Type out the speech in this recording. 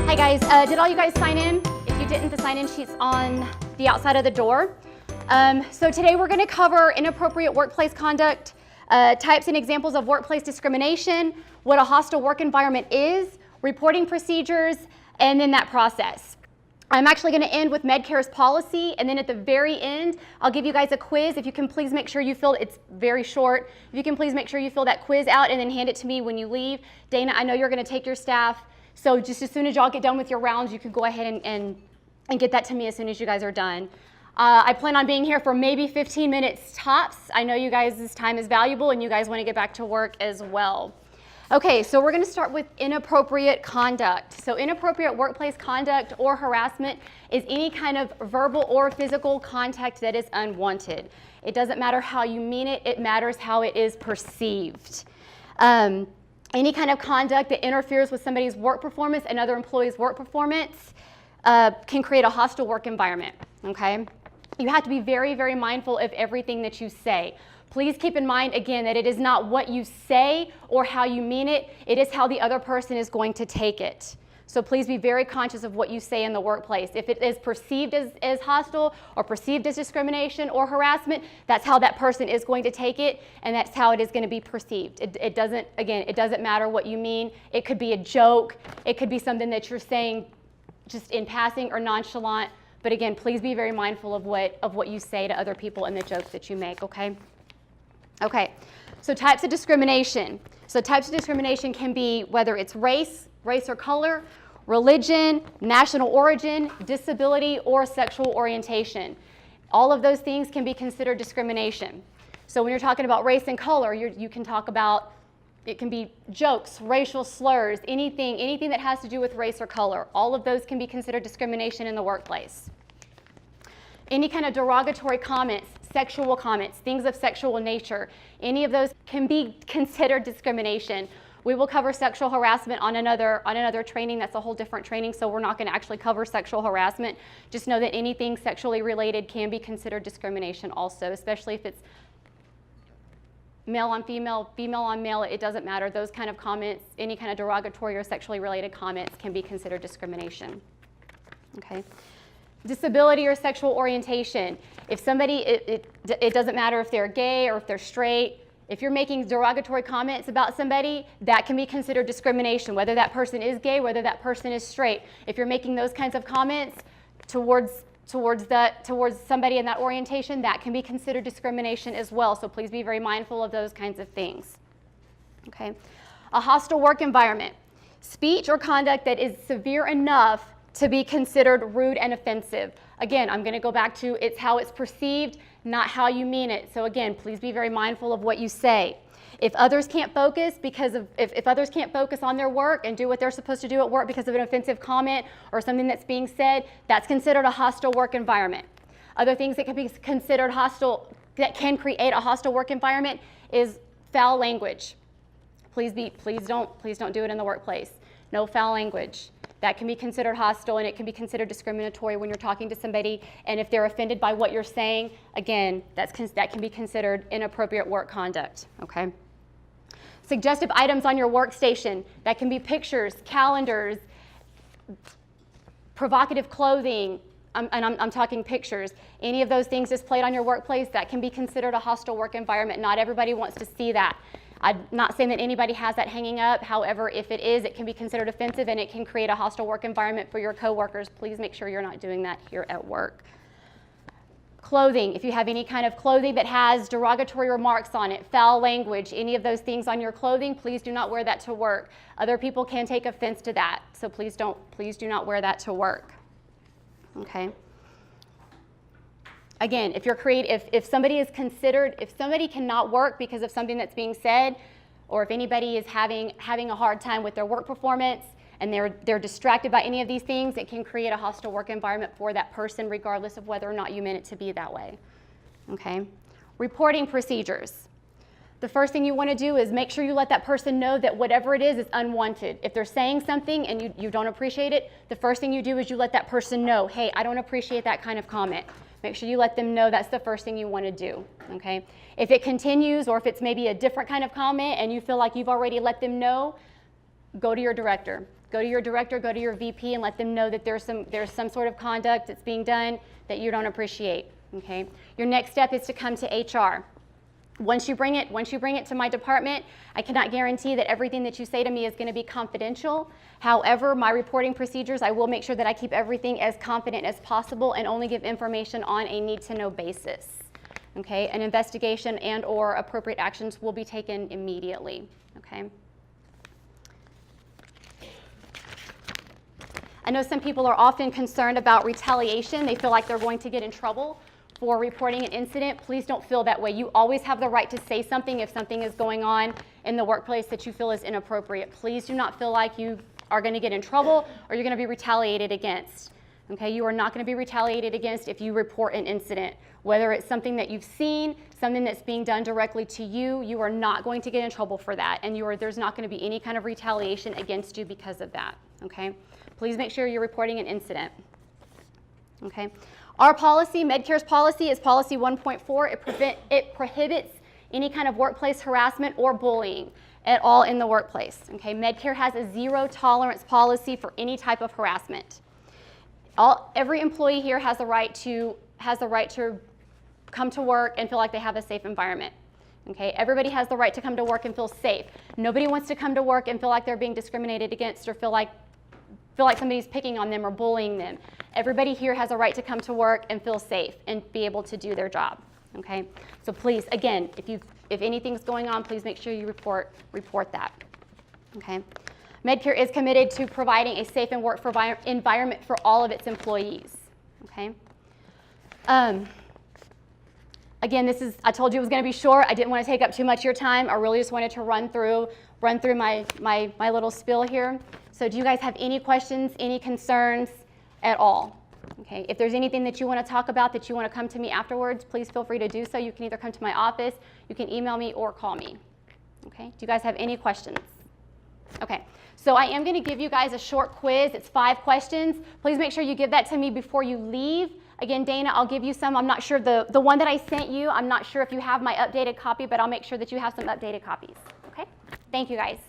Hi guys, did all you guys sign in? If you didn't, the sign-in sheet's on the outside of the door. So today we're going to cover inappropriate workplace conduct, types and examples of workplace discrimination, what a hostile work environment is, reporting procedures, and then that process. I'm actually going to end with MedCare's policy, and then at the very end, I'll give you guys a quiz. If you can please make sure you fill, it's very short, if you can please make sure you fill that quiz out and then hand it to me when you leave. Dana, I know you're going to take your staff, so just as soon as y'all get done with your rounds, you can go ahead and get that to me as soon as you guys are done. I plan on being here for maybe 15 minutes tops. I know you guys' time is valuable and you guys want to get back to work as well. Okay, so we're going to start with inappropriate conduct. So inappropriate workplace conduct or harassment is any kind of verbal or physical contact that is unwanted. It doesn't matter how you mean it, it matters how it is perceived. Any kind of conduct that interferes with somebody's work performance and other employees' work performance can create a hostile work environment, okay? You have to be very, very mindful of everything that you say. Please keep in mind, again, that it is not what you say or how you mean it. It is how the other person is going to take it. So please be very conscious of what you say in the workplace. If it is perceived as hostile or perceived as discrimination or harassment, that's how that person is going to take it, and that's how it is going to be perceived. It doesn't matter what you mean. It could be a joke. It could be something that you're saying just in passing or nonchalant. But again, please be very mindful of what you say to other people and the jokes that you make, okay? Okay, so types of discrimination. So types of discrimination can be whether it's race or color, religion, national origin, disability, or sexual orientation. All of those things can be considered discrimination. So when you're talking about race and color, you can talk about, it can be jokes, racial slurs, anything that has to do with race or color. All of those can be considered discrimination in the workplace. Any kind of derogatory comments, sexual comments, things of sexual nature, any of those can be considered discrimination. We will cover sexual harassment on another training. That's a whole different training, so we're not going to actually cover sexual harassment. Just know that anything sexually related can be considered discrimination also, especially if it's male on female, female on male, it doesn't matter. Those kind of comments, any kind of derogatory or sexually related comments can be considered discrimination. Okay. Disability or sexual orientation. If somebody, it doesn't matter if they're gay or if they're straight, if you're making derogatory comments about somebody, that can be considered discrimination, whether that person is gay, whether that person is straight. If you're making those kinds of comments towards somebody in that orientation, that can be considered discrimination as well. So please be very mindful of those kinds of things. Okay. A hostile work environment. Speech or conduct that is severe enough to be considered rude and offensive. Again, I'm going to go back to it's how it's perceived, not how you mean it. So again, please be very mindful of what you say. If others can't focus if others can't focus on their work and do what they're supposed to do at work because of an offensive comment or something that's being said, that's considered a hostile work environment. Other things that can be considered hostile, that can create a hostile work environment, is foul language. Please don't do it in the workplace. No foul language. That can be considered hostile, and it can be considered discriminatory when you're talking to somebody, and if they're offended by what you're saying, again, that can be considered inappropriate work conduct, okay? Suggestive items on your workstation. That can be pictures, calendars, provocative clothing, I'm talking pictures. Any of those things displayed on your workplace, that can be considered a hostile work environment. Not everybody wants to see that. I'm not saying that anybody has that hanging up. However, if it is, it can be considered offensive and it can create a hostile work environment for your coworkers. Please make sure you're not doing that here at work. Clothing. If you have any kind of clothing that has derogatory remarks on it, foul language, any of those things on your clothing, please do not wear that to work. Other people can take offense to that, so please do not wear that to work. Okay. Again, if somebody cannot work because of something that's being said, or if anybody is having a hard time with their work performance and they're distracted by any of these things, it can create a hostile work environment for that person regardless of whether or not you meant it to be that way. Okay? Reporting procedures. The first thing you want to do is make sure you let that person know that whatever it is unwanted. If they're saying something and you don't appreciate it, the first thing you do is you let that person know, hey, I don't appreciate that kind of comment. Make sure you let them know that's the first thing you want to do, okay? If it continues or if it's maybe a different kind of comment and you feel like you've already let them know, go to your director. Go to your director, go to your VP, and let them know that there's some sort of conduct that's being done that you don't appreciate. Okay. Your next step is to come to HR. Once you bring it to my department, I cannot guarantee that everything that you say to me is going to be confidential. However, my reporting procedures, I will make sure that I keep everything as confident as possible and only give information on a need-to-know basis. Okay, an investigation and/or appropriate actions will be taken immediately. Okay. I know some people are often concerned about retaliation. They feel like they're going to get in trouble for reporting an incident. Please don't feel that way. You always have the right to say something if something is going on in the workplace that you feel is inappropriate. Please do not feel like you are going to get in trouble or you're going to be retaliated against. Okay, you are not going to be retaliated against if you report an incident. Whether it's something that you've seen, something that's being done directly to you, you are not going to get in trouble for that, and there's not going to be any kind of retaliation against you because of that. Okay, please make sure you're reporting an incident. Okay, our policy, MedCare's policy, is policy 1.4. It prohibits any kind of workplace harassment or bullying at all in the workplace. Okay, MedCare has a zero tolerance policy for any type of harassment. Every employee here has the right to come to work and feel like they have a safe environment. Okay, everybody has the right to come to work and feel safe. Nobody wants to come to work and feel like they're being discriminated against or feel like somebody's picking on them or bullying them. Everybody here has a right to come to work and feel safe and be able to do their job. Okay, so please, again, if anything's going on, please make sure you report that. Okay. MedCare is committed to providing a safe and work environment for all of its employees. Okay. Again, I told you it was going to be short. I didn't want to take up too much of your time. I really just wanted to run through my little spiel here. So do you guys have any questions, any concerns at all? Okay. If there's anything that you want to talk about that you want to come to me afterwards, please feel free to do so. You can either come to my office, you can email me, or call me. Okay. Do you guys have any questions? Okay. So I am going to give you guys a short quiz. It's 5 questions. Please make sure you give that to me before you leave. Again, Dana, I'll give you some. I'm not sure, the one that I sent you, I'm not sure if you have my updated copy, but I'll make sure that you have some updated copies. Okay? Thank you, guys.